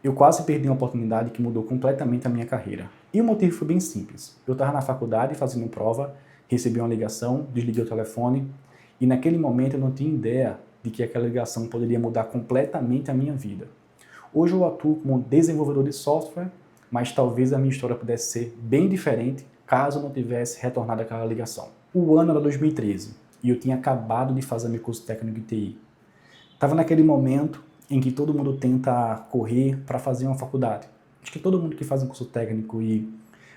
Eu quase perdi uma oportunidade que mudou completamente a minha carreira. E o motivo foi bem simples. Eu estava na faculdade fazendo prova, recebi uma ligação, desliguei o telefone e naquele momento eu não tinha ideia de que aquela ligação poderia mudar completamente a minha vida. Hoje eu atuo como desenvolvedor de software, mas talvez a minha história pudesse ser bem diferente caso eu não tivesse retornado aquela ligação. O ano era 2013 e eu tinha acabado de fazer meu curso técnico de TI. Estava naquele momento em que todo mundo tenta correr para fazer uma faculdade. Acho que todo mundo que faz um curso técnico e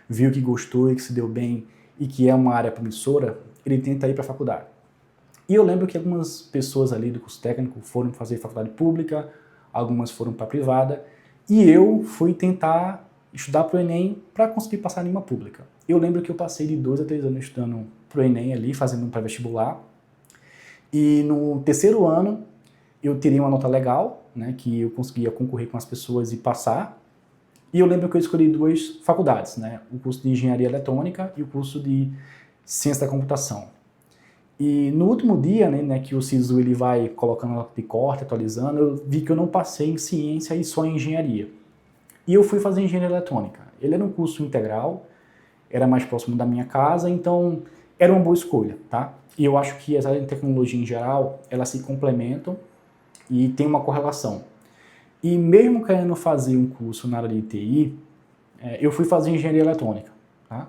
viu que gostou e que se deu bem e que é uma área promissora, ele tenta ir para a faculdade. E eu lembro que algumas pessoas ali do curso técnico foram fazer faculdade pública, algumas foram para a privada, e eu fui tentar estudar para o Enem para conseguir passar em uma pública. Eu lembro que eu passei de 2 a 3 anos estudando para o Enem ali, fazendo um pré-vestibular, e no terceiro ano eu tirei uma nota legal, né, que eu conseguia concorrer com as pessoas e passar. E eu lembro que eu escolhi 2 faculdades, né, o curso de Engenharia Eletrônica e o curso de Ciência da Computação. E no último dia, né, que o SISU ele vai colocando nota de corte, atualizando, eu vi que eu não passei em Ciência e só em Engenharia. E eu fui fazer Engenharia Eletrônica. Ele era um curso integral, era mais próximo da minha casa, então era uma boa escolha, tá? E eu acho que as áreas de tecnologia em geral, elas se complementam e tem uma correlação. E mesmo querendo fazer um curso na área de TI, eu fui fazer engenharia eletrônica. Tá?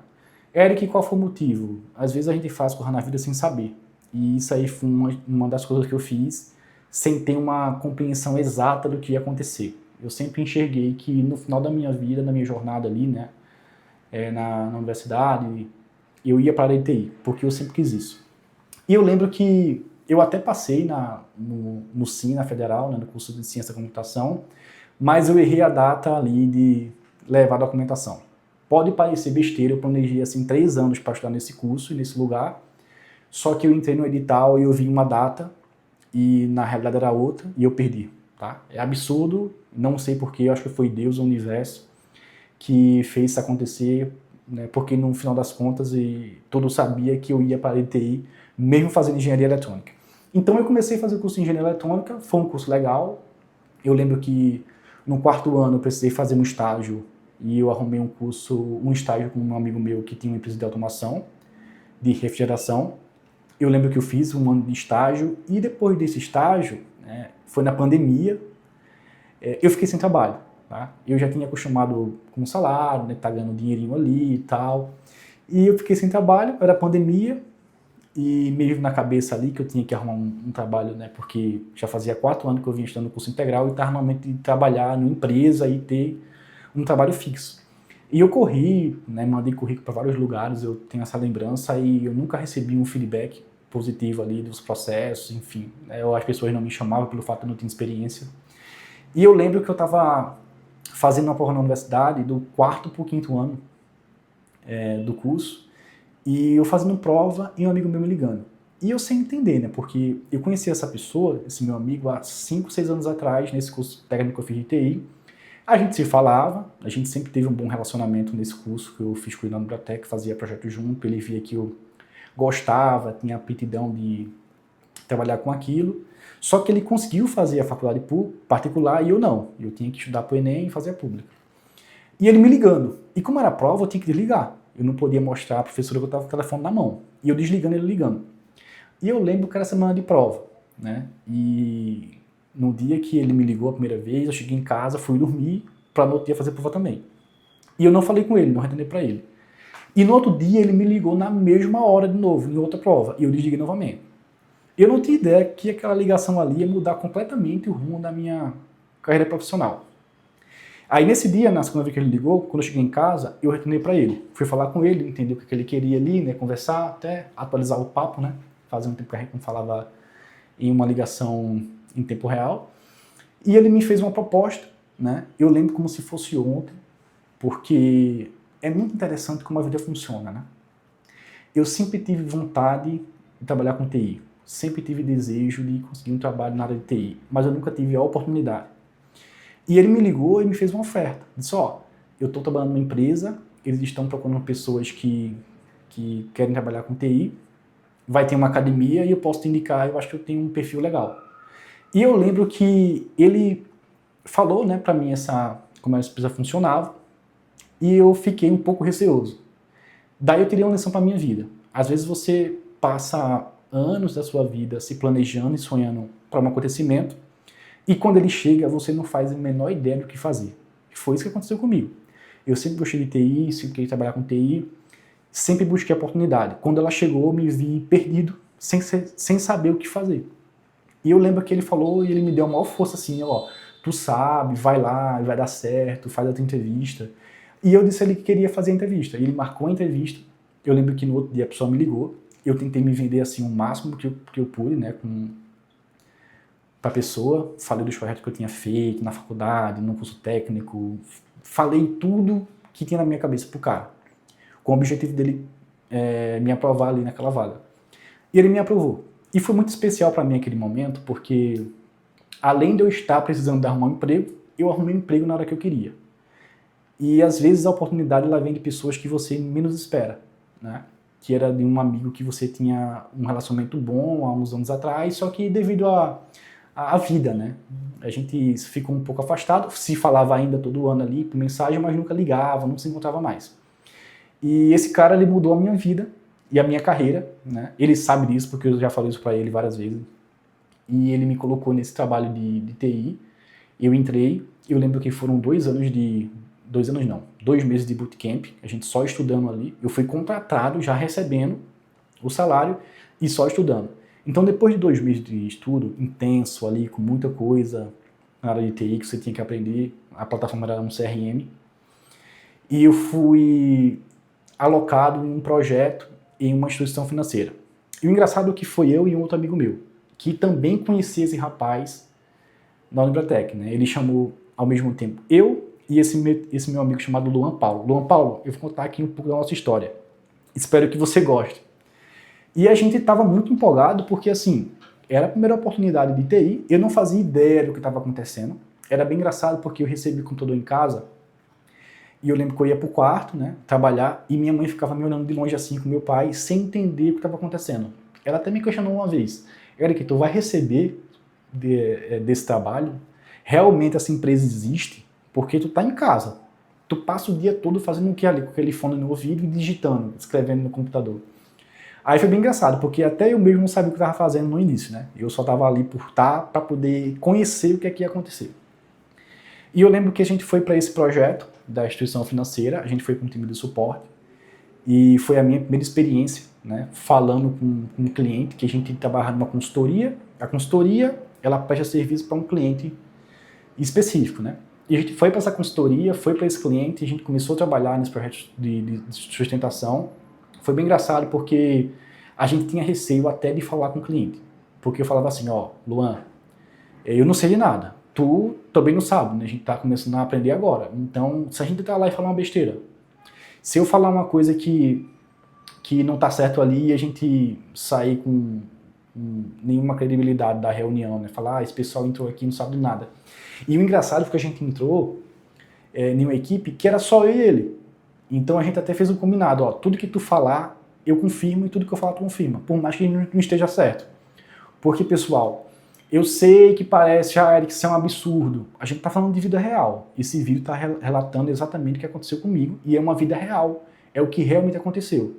Eric, qual foi o motivo? Às vezes a gente faz coisa na vida sem saber. E isso aí foi uma das coisas que eu fiz sem ter uma compreensão exata do que ia acontecer. Eu sempre enxerguei que no final da minha vida, na minha jornada ali, né, na universidade, eu ia para a área de TI, porque eu sempre quis isso. E eu lembro que eu até passei no SIM, na Federal, né, no curso de Ciência da Computação, mas eu errei a data ali de levar a documentação. Pode parecer besteira, eu planejei assim 3 anos para estudar nesse curso e nesse lugar, só que eu entrei no edital e eu vi uma data e na realidade era outra e eu perdi. Tá? É absurdo, não sei porquê, acho que foi Deus, o universo, que fez isso acontecer, né, porque no final das contas todo sabia que eu ia para a ETI, mesmo fazendo engenharia eletrônica. Então eu comecei a fazer o curso de engenharia eletrônica, foi um curso legal. Eu lembro que no 4º ano eu precisei fazer um estágio e eu arrumei um estágio com um amigo meu que tinha uma empresa de automação, de refrigeração. Eu lembro que eu fiz um ano de estágio e depois desse estágio, né, foi na pandemia, eu fiquei sem trabalho. Tá? Eu já tinha acostumado com o salário, né, tá ganhando dinheirinho ali e tal. E eu fiquei sem trabalho, era pandemia, e meio na cabeça ali que eu tinha que arrumar um trabalho, né, porque já fazia 4 anos que eu vinha estudando no curso integral e estava no momento de trabalhar numa empresa e ter um trabalho fixo. E eu corri, né, mandei currículo para vários lugares, eu tenho essa lembrança e eu nunca recebi um feedback positivo ali dos processos, enfim. Né, as pessoas não me chamavam pelo fato de eu não ter experiência. E eu lembro que eu estava fazendo uma prova na universidade do 4º para o 5º ano do curso, e eu fazendo prova e um amigo meu me ligando. E eu sem entender, né, porque eu conheci essa pessoa, esse meu amigo, há 5, 6 anos atrás, nesse curso técnico que eu fiz de TI. A gente se falava, a gente sempre teve um bom relacionamento nesse curso que eu fiz com o Inano Biotech, fazia projeto junto, ele via que eu gostava, tinha aptidão de trabalhar com aquilo. Só que ele conseguiu fazer a faculdade particular e eu não. Eu tinha que estudar para o Enem e fazer a pública. E ele me ligando. E como era prova, eu tinha que desligar. Eu não podia mostrar à professora que eu estava com o telefone na mão. E eu desligando, ele ligando. E eu lembro que era semana de prova, né? E no dia que ele me ligou a primeira vez, eu cheguei em casa, fui dormir, para no outro dia fazer prova também. E eu não falei com ele, não retornei para ele. E no outro dia ele me ligou na mesma hora de novo, em outra prova, e eu desliguei novamente. Eu não tinha ideia que aquela ligação ali ia mudar completamente o rumo da minha carreira profissional. Aí nesse dia, na segunda vez que ele ligou, quando eu cheguei em casa, eu retornei para ele. Fui falar com ele, entender o que ele queria ali, né, conversar, até atualizar o papo, né? Fazia um tempo que a gente não falava em uma ligação em tempo real. E ele me fez uma proposta, né? Eu lembro como se fosse ontem, porque é muito interessante como a vida funciona, né? Eu sempre tive vontade de trabalhar com TI. Sempre tive desejo de conseguir um trabalho na área de TI, mas eu nunca tive a oportunidade. E ele me ligou e me fez uma oferta. Disse, ó, eu estou trabalhando numa empresa, eles estão procurando pessoas que querem trabalhar com TI, vai ter uma academia e eu posso te indicar, eu acho que eu tenho um perfil legal. E eu lembro que ele falou, né, para mim como essa empresa funcionava, e eu fiquei um pouco receoso. Daí eu tirei uma lição para minha vida. Às vezes você passa anos da sua vida se planejando e sonhando para um acontecimento, e quando ele chega, você não faz a menor ideia do que fazer. Foi isso que aconteceu comigo. Eu sempre gostei de TI, sempre queria trabalhar com TI, sempre busquei a oportunidade. Quando ela chegou, eu me vi perdido, sem saber o que fazer. E eu lembro que ele falou e ele me deu uma maior força assim, ó, tu sabe, vai lá, vai dar certo, faz a tua entrevista. E eu disse a ele que queria fazer a entrevista. E ele marcou a entrevista. Eu lembro que no outro dia a pessoa me ligou. Eu tentei me vender assim o máximo que eu pude, né, para a pessoa. Falei dos projetos que eu tinha feito na faculdade, no curso técnico. Falei tudo que tinha na minha cabeça pro cara, com o objetivo dele me aprovar ali naquela vaga. E ele me aprovou. E foi muito especial para mim aquele momento, porque além de eu estar precisando de arrumar um emprego, eu arrumei um emprego na hora que eu queria. E às vezes a oportunidade ela vem de pessoas que você menos espera, né? Que era de um amigo que você tinha um relacionamento bom há uns anos atrás, só que devido à vida, né? A gente ficou um pouco afastado, se falava ainda todo ano ali por mensagem, mas nunca ligava, não se encontrava mais. E esse cara, ele mudou a minha vida e a minha carreira, né? Ele sabe disso, porque eu já falei isso para ele várias vezes. E ele me colocou nesse trabalho de TI. Eu entrei, eu lembro que foram 2 anos de... 2 anos não, 2 meses de bootcamp, a gente só estudando ali. Eu fui contratado, já recebendo o salário e só estudando. Então, depois de 2 meses de estudo intenso ali, com muita coisa na área de TI que você tinha que aprender, a plataforma era um CRM, e eu fui alocado em um projeto em uma instituição financeira. E o engraçado é que foi eu e um outro amigo meu, que também conhecia esse rapaz na Unibratec, né? Ele chamou ao mesmo tempo eu e esse meu amigo chamado Luan Paulo. Luan Paulo, eu vou contar aqui um pouco da nossa história. Espero que você goste. E a gente estava muito empolgado porque, assim, era a primeira oportunidade de TI, eu não fazia ideia do que estava acontecendo. Era bem engraçado porque eu recebi o computador em casa e eu lembro que eu ia pro quarto, né, trabalhar, e minha mãe ficava me olhando de longe assim com meu pai, sem entender o que estava acontecendo. Ela até me questionou uma vez: Eric, tu vai receber desse trabalho? Realmente essa empresa existe? Porque tu tá em casa. Tu passa o dia todo fazendo o que ali, com aquele fone no ouvido e digitando, escrevendo no computador. Aí foi bem engraçado, porque até eu mesmo não sabia o que eu estava fazendo no início, né? Eu só estava ali por estar, para poder conhecer o que é que ia acontecer. E eu lembro que a gente foi para esse projeto da instituição financeira, a gente foi com um time de suporte, e foi a minha primeira experiência, né, falando com um cliente, que a gente trabalha numa consultoria. A consultoria, ela presta serviço para um cliente específico, né? E a gente foi para essa consultoria, foi para esse cliente, a gente começou a trabalhar nesse projeto de sustentação. Foi bem engraçado porque a gente tinha receio até de falar com o cliente. Porque eu falava assim, ó, Luan, eu não sei de nada, tu também não sabe, né? A gente está começando a aprender agora. Então, se a gente tá lá e falar uma besteira, se eu falar uma coisa que não tá certo ali e a gente sair com nenhuma credibilidade da reunião, né? Falar, esse pessoal entrou aqui e não sabe de nada. E o engraçado foi que a gente entrou em uma equipe que era só eu e ele. Então a gente até fez um combinado, ó, tudo que tu falar, eu confirmo, e tudo que eu falar, tu confirma, por mais que não esteja certo. Porque, pessoal, eu sei que parece, Eric, isso é um absurdo. A gente tá falando de vida real. Esse vídeo tá relatando exatamente o que aconteceu comigo, e é uma vida real. É o que realmente aconteceu.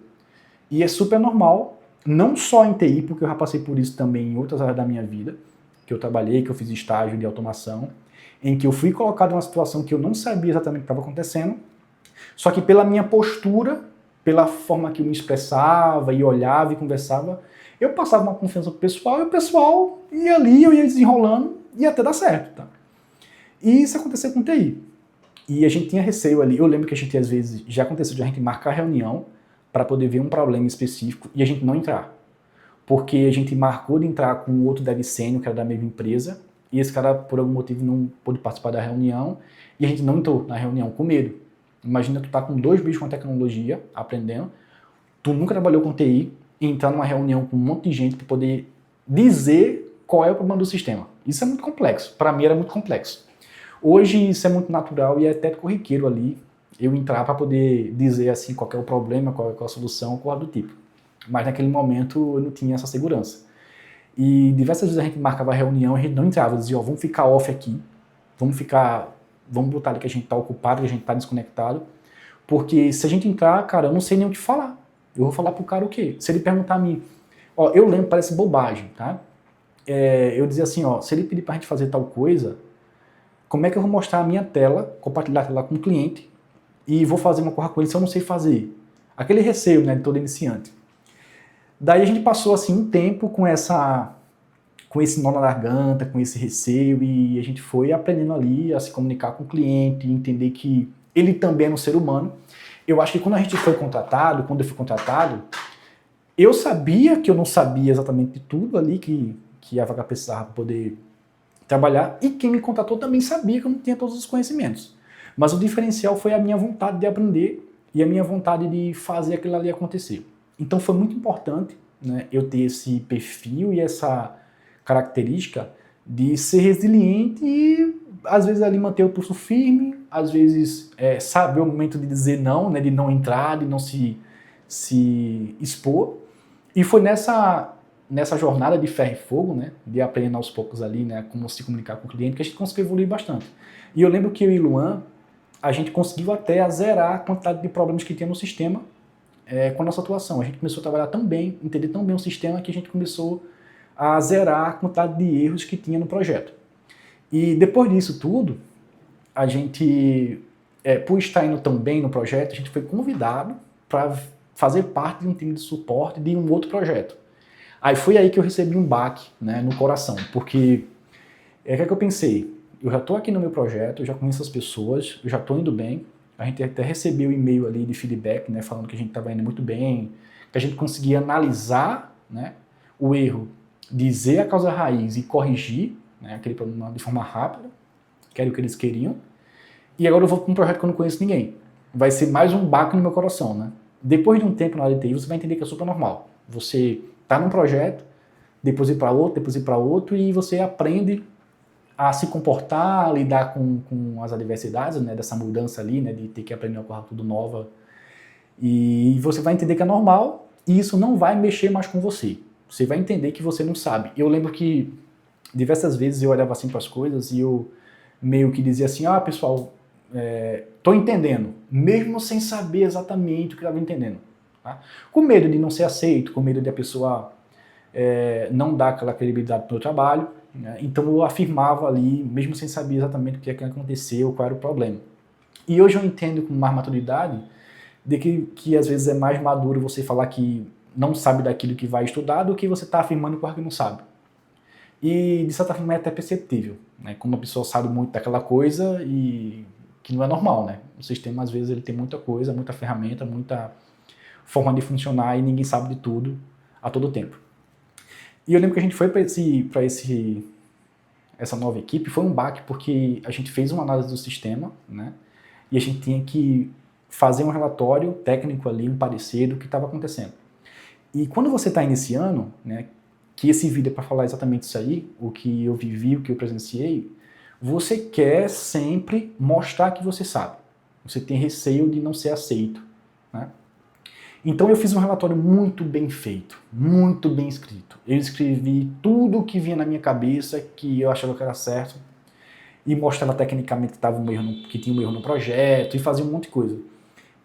E é super normal, não só em TI, porque eu já passei por isso também em outras áreas da minha vida, que eu trabalhei, que eu fiz estágio de automação, em que eu fui colocado em uma situação que eu não sabia exatamente o que estava acontecendo, só que pela minha postura, pela forma que eu me expressava e olhava e conversava, eu passava uma confiança pro pessoal, e o pessoal ia ali, eu ia desenrolando e até dar certo, tá? E isso aconteceu com TI. E a gente tinha receio ali, eu lembro que a gente às vezes, já aconteceu de a gente marcar reunião para poder ver um problema específico e a gente não entrar. Porque a gente marcou de entrar com outro dev sênior, que era da mesma empresa, e esse cara, por algum motivo, não pôde participar da reunião, e a gente não entrou na reunião com medo. Imagina tu tá com 2 bichos com tecnologia, aprendendo, tu nunca trabalhou com TI, e entrar numa reunião com um monte de gente para poder dizer qual é o problema do sistema. Isso é muito complexo, para mim era muito complexo. Hoje isso é muito natural e é até corriqueiro ali, eu entrar para poder dizer assim qual é o problema, qual é a solução, qual é do tipo. Mas naquele momento eu não tinha essa segurança. E diversas vezes a gente marcava a reunião, a gente não entrava, dizia, ó, vamos ficar off aqui, vamos botar ali que a gente está ocupado, que a gente está desconectado, porque se a gente entrar, cara, eu não sei nem o que falar. Eu vou falar pro cara o quê? Se ele perguntar a mim, ó, eu lembro, parece bobagem, tá? Eu dizia assim, ó, se ele pedir pra gente fazer tal coisa, como é que eu vou mostrar a minha tela, compartilhar a tela com o cliente e vou fazer uma coisa com ele se eu não sei fazer? Aquele receio, né, de todo iniciante. Daí a gente passou assim um tempo com esse nó na garganta, com esse receio, e a gente foi aprendendo ali a se comunicar com o cliente, entender que ele também é um ser humano. Eu acho que quando eu fui contratado, eu sabia que eu não sabia exatamente de tudo ali que a vaga precisava para poder trabalhar, e quem me contratou também sabia que eu não tinha todos os conhecimentos. Mas o diferencial foi a minha vontade de aprender e a minha vontade de fazer aquilo ali acontecer. Então foi muito importante, né, eu ter esse perfil e essa característica de ser resiliente e às vezes ali manter o pulso firme, às vezes saber o momento de dizer não, né, de não entrar, de não se expor. E foi nessa jornada de ferro e fogo, né, de aprendendo aos poucos ali, né, como se comunicar com o cliente, que a gente conseguiu evoluir bastante. E eu lembro que eu e Luan, a gente conseguiu até zerar a quantidade de problemas que tinha no sistema com a nossa atuação. A gente começou a trabalhar tão bem, entender tão bem o sistema, que a gente começou a zerar a quantidade de erros que tinha no projeto. E depois disso tudo, a gente, por estar indo tão bem no projeto, a gente foi convidado para fazer parte de um time de suporte de um outro projeto. Aí foi aí que eu recebi um baque, né, no coração, porque o que é que eu pensei? Eu já estou aqui no meu projeto, eu já conheço as pessoas, eu já estou indo bem, a gente até recebeu um e-mail ali de feedback, né, falando que a gente estava indo muito bem, que a gente conseguia analisar, né, o erro, dizer a causa raiz e corrigir, né, aquele problema de forma rápida, que era o que eles queriam. E agora eu vou para um projeto que eu não conheço ninguém. Vai ser mais um baque no meu coração, né? Depois de um tempo na área de TI, você vai entender que é super normal. Você está num projeto, depois ir para outro, e você aprende a se comportar, a lidar com as adversidades, né, dessa mudança ali, né, de ter que aprender uma coisa tudo nova. E você vai entender que é normal, e isso não vai mexer mais com você. Você vai entender que você não sabe. Eu lembro que diversas vezes eu olhava assim para as coisas e eu meio que dizia assim, pessoal, tô entendendo, mesmo sem saber exatamente o que estava entendendo. Tá? Com medo de não ser aceito, com medo de a pessoa não dar aquela credibilidade para o meu trabalho, né? Então eu afirmava ali, mesmo sem saber exatamente o que aconteceu, qual era o problema. E hoje eu entendo com mais maturidade de que às vezes é mais maduro você falar que não sabe daquilo que vai estudar do que você está afirmando coisa que não sabe. E de certa forma é até perceptível, né? Como a pessoa sabe muito daquela coisa e que não é normal, né? O sistema às vezes ele tem muita coisa, muita ferramenta, muita forma de funcionar e ninguém sabe de tudo a todo tempo. E eu lembro que a gente foi para essa nova equipe, foi um baque porque a gente fez uma análise do sistema, né? E a gente tinha que fazer um relatório técnico ali, um parecer do que estava acontecendo. E quando você está iniciando, né, que esse vídeo é para falar exatamente isso aí, o que eu vivi, o que eu presenciei, você quer sempre mostrar que você sabe. Você tem receio de não ser aceito, né? Então eu fiz um relatório muito bem feito, muito bem escrito. Eu escrevi tudo o que vinha na minha cabeça, que eu achava que era certo, e mostrava tecnicamente que tinha um erro no projeto, e fazia um monte de coisa.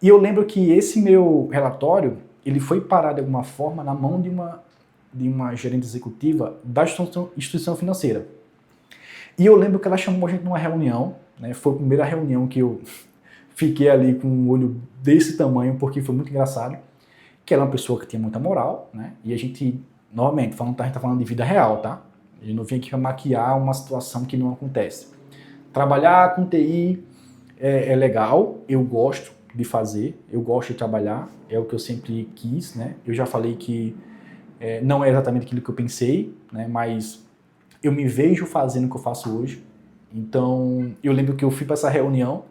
E eu lembro que esse meu relatório, ele foi parar de alguma forma na mão de uma gerente executiva da instituição financeira. E eu lembro que ela chamou a gente numa reunião, né? Foi a primeira reunião que eu fiquei ali com um olho desse tamanho, porque foi muito engraçado, que ela é uma pessoa que tinha muita moral, né? E a gente, novamente, a gente tá falando de vida real, tá? A gente não vem aqui para maquiar uma situação que não acontece. Trabalhar com TI é legal, eu gosto de fazer, eu gosto de trabalhar, é o que eu sempre quis, né? Eu já falei que não é exatamente aquilo que eu pensei, né? Mas eu me vejo fazendo o que eu faço hoje. Então, eu lembro que eu fui para essa reunião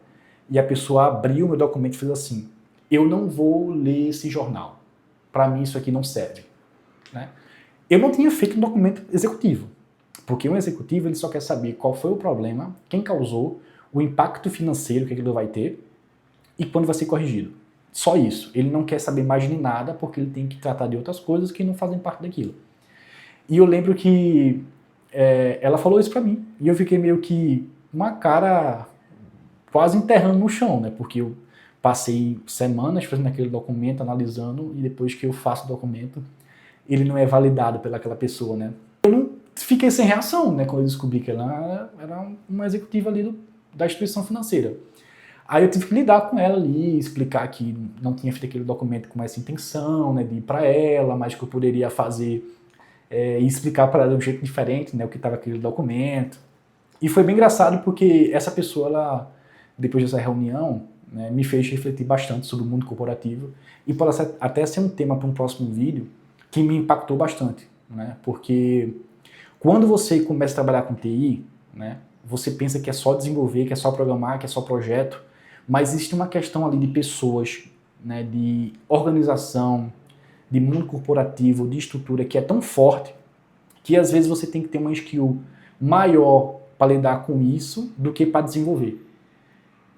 e a pessoa abriu o meu documento e fez assim: eu não vou ler esse jornal. Para mim isso aqui não serve. Né? Eu não tinha feito um documento executivo, porque um executivo ele só quer saber qual foi o problema, quem causou, o impacto financeiro que aquilo vai ter e quando vai ser corrigido. Só isso. Ele não quer saber mais de nada porque ele tem que tratar de outras coisas que não fazem parte daquilo. E eu lembro que ela falou isso pra mim e eu fiquei meio que uma cara quase enterrando no chão, né? Porque eu passei semanas fazendo aquele documento, analisando, e depois que eu faço o documento, ele não é validado pelaquela pessoa, né? Eu não fiquei sem reação, né? Quando eu descobri que ela era uma executiva ali da instituição financeira. Aí eu tive que lidar com ela ali, explicar que não tinha feito aquele documento com essa intenção, né, de ir para ela, mas que eu poderia fazer e explicar para ela de um jeito diferente, né, o que estava aquele documento. E foi bem engraçado porque essa pessoa, ela, depois dessa reunião, né, me fez refletir bastante sobre o mundo corporativo e pode até ser um tema para um próximo vídeo que me impactou bastante, né, porque quando você começa a trabalhar com TI, né, você pensa que é só desenvolver, que é só programar, que é só projeto, mas existe uma questão ali de pessoas, né, de organização, de mundo corporativo, de estrutura que é tão forte que às vezes você tem que ter uma skill maior para lidar com isso do que para desenvolver.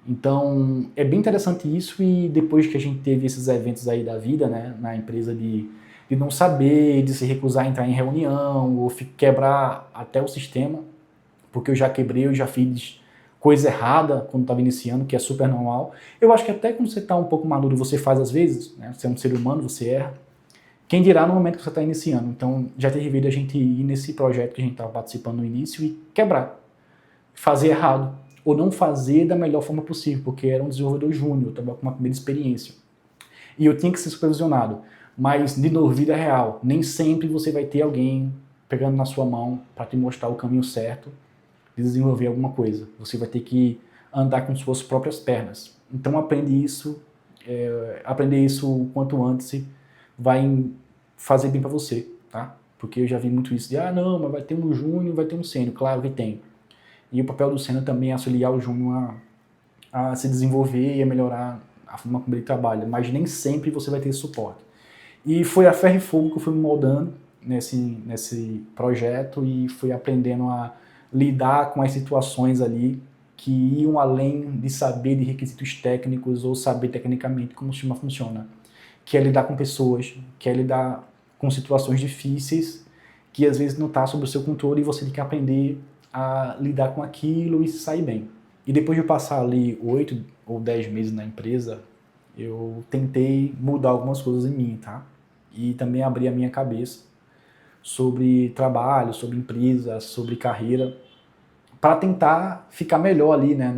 Então é bem interessante isso, e depois que a gente teve esses eventos aí da vida, né, na empresa de não saber, de se recusar a entrar em reunião ou quebrar até o sistema, porque eu já quebrei, eu já fiz coisa errada quando estava iniciando, que é super normal. Eu acho que até quando você está um pouco maduro, você faz às vezes, né? Você é um ser humano, você erra. Quem dirá no momento que você está iniciando. Então, já teve vídeo a gente ir nesse projeto que a gente estava participando no início e quebrar, fazer errado, ou não fazer da melhor forma possível, porque era um desenvolvedor júnior, eu estava com uma primeira experiência. E eu tinha que ser supervisionado. Mas, de novo, vida real, nem sempre você vai ter alguém pegando na sua mão para te mostrar o caminho certo de desenvolver alguma coisa. Você vai ter que andar com suas próprias pernas. Então aprender isso o quanto antes vai fazer bem para você, tá? Porque eu já vi muito isso de, não, mas vai ter um júnior, vai ter um sênior. Claro que tem. E o papel do sênior também é auxiliar o júnior a se desenvolver e a melhorar a forma como ele trabalha, mas nem sempre você vai ter esse suporte. E foi a ferro e fogo que eu fui me moldando nesse projeto e fui aprendendo a lidar com as situações ali que iam além de saber de requisitos técnicos ou saber tecnicamente como o sistema funciona, que é lidar com pessoas, que é lidar com situações difíceis que às vezes não está sob o seu controle e você tem que aprender a lidar com aquilo e sair bem. E depois de passar ali 8 ou 10 meses na empresa, eu tentei mudar algumas coisas em mim, tá? E também abrir a minha cabeça sobre trabalho, sobre empresa, sobre carreira, para tentar ficar melhor ali, né,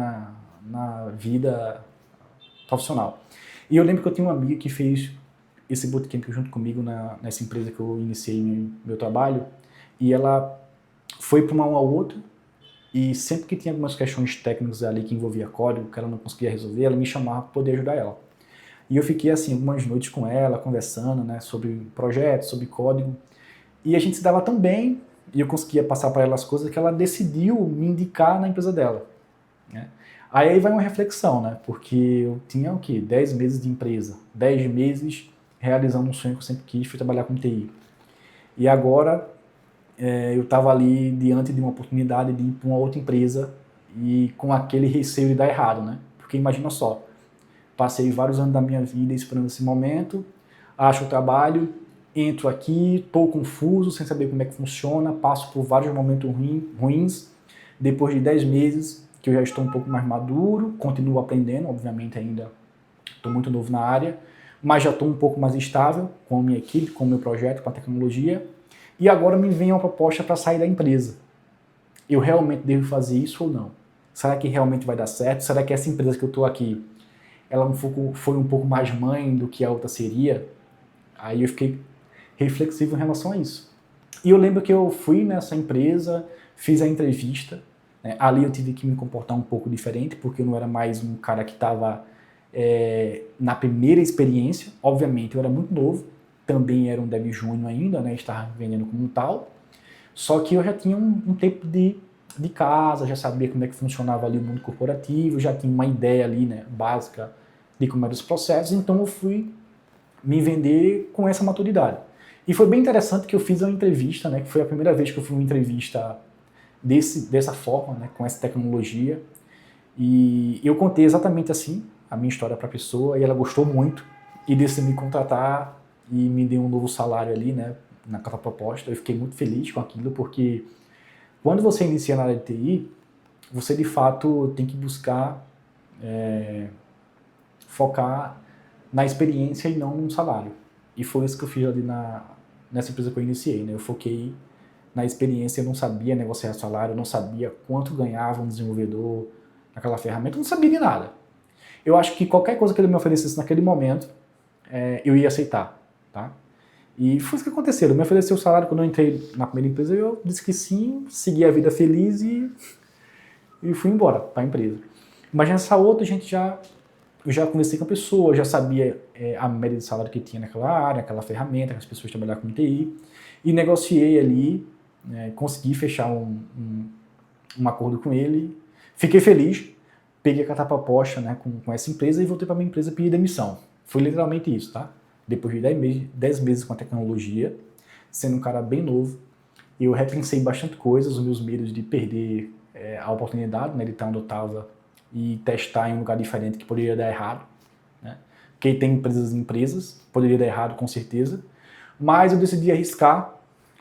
na vida profissional. E eu lembro que eu tinha uma amiga que fez esse bootcamp junto comigo nessa empresa que eu iniciei meu trabalho, e ela foi para uma ou outra, e sempre que tinha algumas questões técnicas ali que envolvia código, que ela não conseguia resolver, ela me chamava para poder ajudar ela. E eu fiquei assim algumas noites com ela, conversando, né, sobre projetos, sobre código, e a gente se dava tão bem, e eu conseguia passar para ela as coisas, que ela decidiu me indicar na empresa dela, né? Aí vai uma reflexão, né? Porque eu tinha o quê? 10 meses de empresa, 10 meses realizando um sonho que eu sempre quis, fui trabalhar com TI. E agora eu estava ali diante de uma oportunidade de ir para uma outra empresa e com aquele receio de dar errado, né? Porque imagina só, passei vários anos da minha vida esperando esse momento, acho o trabalho, entro aqui, estou confuso, sem saber como é que funciona, passo por vários momentos ruins, depois de 10 meses, que eu já estou um pouco mais maduro, continuo aprendendo, obviamente ainda estou muito novo na área, mas já estou um pouco mais estável com a minha equipe, com o meu projeto, com a tecnologia, e agora me vem uma proposta para sair da empresa. Eu realmente devo fazer isso ou não? Será que realmente vai dar certo? Será que essa empresa que eu estou aqui, ela foi um pouco mais mãe do que a outra seria? Aí eu fiquei reflexivo em relação a isso. E eu lembro que eu fui nessa empresa, fiz a entrevista, né? Ali eu tive que me comportar um pouco diferente, porque eu não era mais um cara que estava na primeira experiência. Obviamente eu era muito novo, também era um dev júnior ainda, né? Estava vendendo como tal, só que eu já tinha um tempo de casa, já sabia como é que funcionava ali o mundo corporativo, já tinha uma ideia ali, né, básica de como eram os processos, então eu fui me vender com essa maturidade. E foi bem interessante que eu fiz uma entrevista, né, que foi a primeira vez que eu fui uma entrevista dessa forma, né, com essa tecnologia, e eu contei exatamente assim a minha história para a pessoa, e ela gostou muito, e decidiu me contratar, e me deu um novo salário ali, né, naquela proposta. Eu fiquei muito feliz com aquilo, porque quando você inicia na área de TI, você de fato tem que buscar focar na experiência e não no salário. E foi isso que eu fiz ali nessa empresa que eu iniciei, né? Eu foquei na experiência, eu não sabia negociar salário, eu não sabia quanto ganhava um desenvolvedor naquela ferramenta, eu não sabia de nada. Eu acho que qualquer coisa que ele me oferecesse naquele momento, eu ia aceitar, tá? E foi isso que aconteceu. Ele me ofereceu o salário quando eu entrei na primeira empresa, eu disse que sim, segui a vida feliz e fui embora para a empresa. Mas nessa outra, eu já conversei com a pessoa, já sabia a média de salário que tinha naquela área, aquela ferramenta, que as pessoas trabalhavam com TI, e negociei ali, consegui fechar um acordo com ele, fiquei feliz, peguei a catapa posta, né, com essa empresa e voltei para minha empresa pedir demissão. Foi literalmente isso, tá? Depois de 10 meses com a tecnologia, sendo um cara bem novo, eu repensei bastante coisas, os meus medos de perder a oportunidade, né, de estar onde eu estava e testar em um lugar diferente que poderia dar errado, né? Porque tem empresas e empresas, poderia dar errado com certeza, mas eu decidi arriscar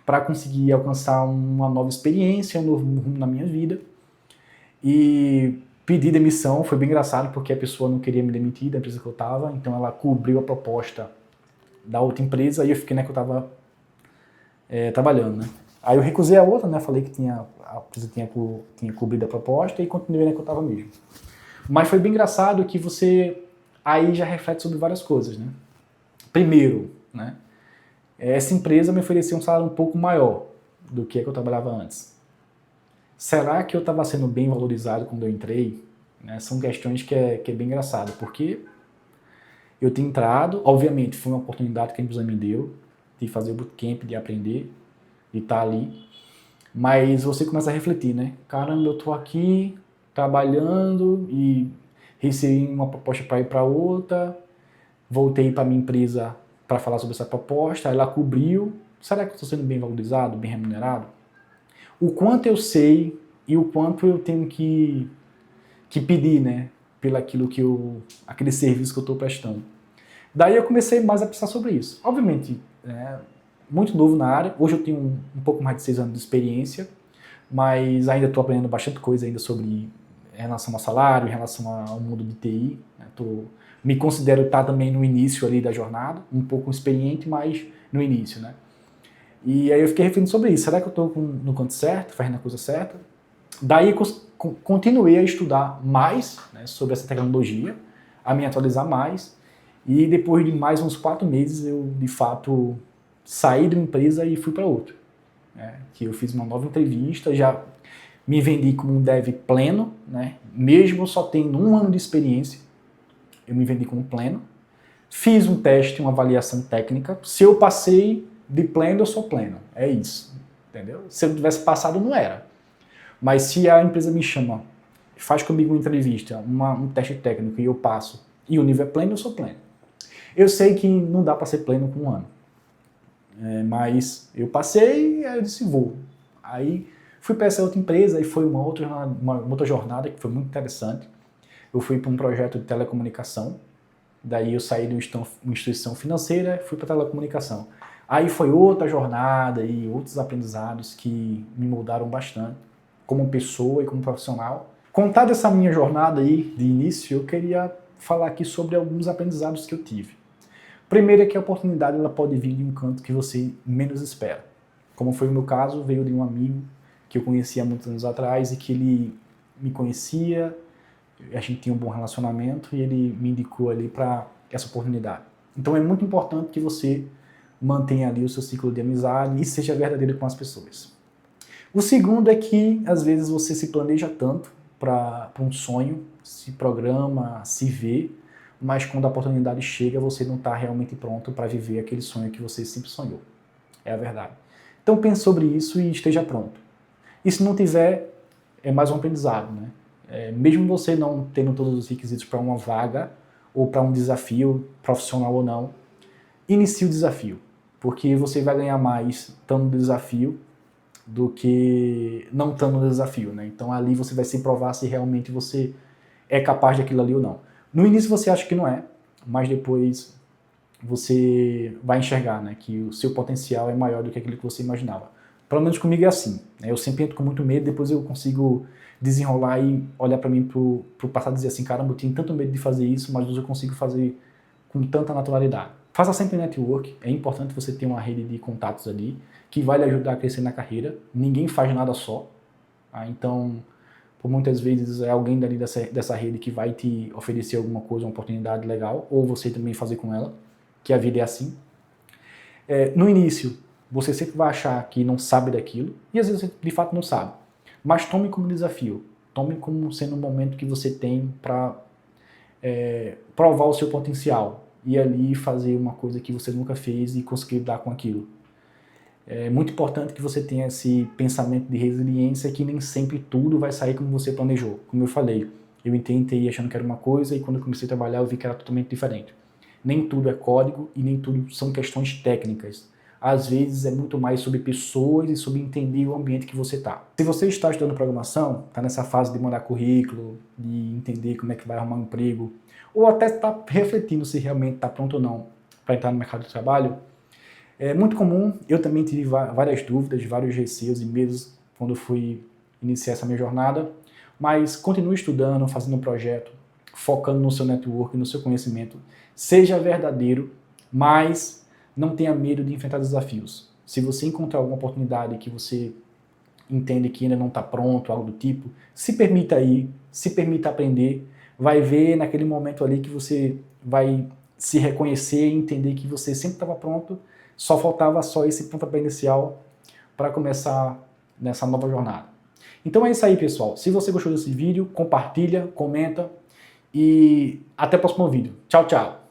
para conseguir alcançar uma nova experiência, um novo rumo na minha vida. E pedi demissão, foi bem engraçado porque a pessoa não queria me demitir da empresa que eu estava, então ela cobriu a proposta da outra empresa e eu fiquei na que eu estava trabalhando, né? Aí eu recusei a outra, né? Falei que a empresa tinha cobrido a proposta e continuei na que eu estava mesmo. Mas foi bem engraçado que você aí já reflete sobre várias coisas, né? Primeiro, né? Essa empresa me oferecia um salário um pouco maior do que a que eu trabalhava antes. Será que eu estava sendo bem valorizado quando eu entrei? Né? São questões que é bem engraçado, porque eu tinha entrado, obviamente foi uma oportunidade que a empresa me deu, de fazer o bootcamp, de aprender, de estar ali, mas você começa a refletir, né? Caramba, eu estou aqui trabalhando e recebi uma proposta para ir para outra, voltei para minha empresa para falar sobre essa proposta, ela cobriu. Será que eu estou sendo bem valorizado, bem remunerado? O quanto eu sei e o quanto eu tenho que pedir, né? Pelo aquele serviço que eu estou prestando. Daí eu comecei mais a pensar sobre isso. Obviamente, muito novo na área. Hoje eu tenho um pouco mais de 6 anos de experiência, mas ainda estou aprendendo bastante coisa ainda sobre em relação ao salário, em relação ao mundo de TI. Me considero estar também no início ali da jornada, um pouco experiente, mas no início, né? E aí eu fiquei refletindo sobre isso. Será que eu estou no canto certo, fazendo a coisa certa? Daí continuei a estudar mais, né, sobre essa tecnologia, a me atualizar mais. E depois de mais uns 4 meses eu, de fato, saí de uma empresa e fui para outra. Né? Que eu fiz uma nova entrevista, já me vendi como um dev pleno, né? Mesmo só tendo 1 ano de experiência, eu me vendi como pleno. Fiz um teste, uma avaliação técnica. Se eu passei de pleno, eu sou pleno. É isso, entendeu? Se eu não tivesse passado, não era. Mas se a empresa me chama, faz comigo uma entrevista, um teste técnico e eu passo, e o nível é pleno, eu sou pleno. Eu sei que não dá para ser pleno com 1 ano. Mas eu passei e eu disse, vou. Aí fui para essa outra empresa e foi uma outra jornada que foi muito interessante. Eu fui para um projeto de telecomunicação. Daí eu saí de uma instituição financeira e fui para telecomunicação. Aí foi outra jornada e outros aprendizados que me moldaram bastante como pessoa e como profissional. Contada essa minha jornada aí de início, eu queria falar aqui sobre alguns aprendizados que eu tive. Primeiro é que a oportunidade ela pode vir de um canto que você menos espera. Como foi o meu caso, veio de um amigo que eu conhecia há muitos anos atrás e que ele me conhecia, a gente tinha um bom relacionamento e ele me indicou ali para essa oportunidade. Então é muito importante que você mantenha ali o seu ciclo de amizade e seja verdadeiro com as pessoas. O segundo é que às vezes você se planeja tanto para um sonho, se programa, se vê, mas quando a oportunidade chega você não está realmente pronto para viver aquele sonho que você sempre sonhou. É a verdade. Então pense sobre isso e esteja pronto. E se não tiver, é mais um aprendizado, né? Mesmo você não tendo todos os requisitos para uma vaga ou para um desafio, profissional ou não, inicie o desafio, porque você vai ganhar mais estando no desafio do que não estando no desafio, né? Então ali você vai se provar se realmente você é capaz daquilo ali ou não. No início você acha que não é, mas depois você vai enxergar, né, que o seu potencial é maior do que aquilo que você imaginava. Pelo menos comigo é assim, né? Eu sempre entro com muito medo, depois eu consigo desenrolar e olhar para mim pro passado e dizer assim, caramba, eu tinha tanto medo de fazer isso, mas hoje eu consigo fazer com tanta naturalidade. Faça sempre network, é importante você ter uma rede de contatos ali, que vai lhe ajudar a crescer na carreira. Ninguém faz nada só, tá? Então, por muitas vezes é alguém dali dessa rede que vai te oferecer alguma coisa, uma oportunidade legal, ou você também fazer com ela, que a vida é assim. No início, você sempre vai achar que não sabe daquilo, e às vezes você de fato não sabe. Mas tome como desafio, tome como sendo um momento que você tem para provar o seu potencial, e ali fazer uma coisa que você nunca fez e conseguir lidar com aquilo. É muito importante que você tenha esse pensamento de resiliência, que nem sempre tudo vai sair como você planejou. Como eu falei, eu tentei achando que era uma coisa e quando eu comecei a trabalhar eu vi que era totalmente diferente. Nem tudo é código e nem tudo são questões técnicas. Às vezes é muito mais sobre pessoas e sobre entender o ambiente que você está. Se você está estudando programação, está nessa fase de mandar currículo, de entender como é que vai arrumar um emprego, ou até está refletindo se realmente está pronto ou não para entrar no mercado de trabalho, é muito comum, eu também tive várias dúvidas, vários receios e medos quando eu fui iniciar essa minha jornada, mas continue estudando, fazendo um projeto, focando no seu network, no seu conhecimento, seja verdadeiro, mas não tenha medo de enfrentar desafios. Se você encontrar alguma oportunidade que você entende que ainda não está pronto, algo do tipo, se permita ir, se permita aprender, vai ver naquele momento ali que você vai se reconhecer e entender que você sempre estava pronto, só faltava só esse pontapé inicial para começar nessa nova jornada. Então é isso aí, pessoal. Se você gostou desse vídeo, compartilha, comenta e até o próximo vídeo. Tchau, tchau!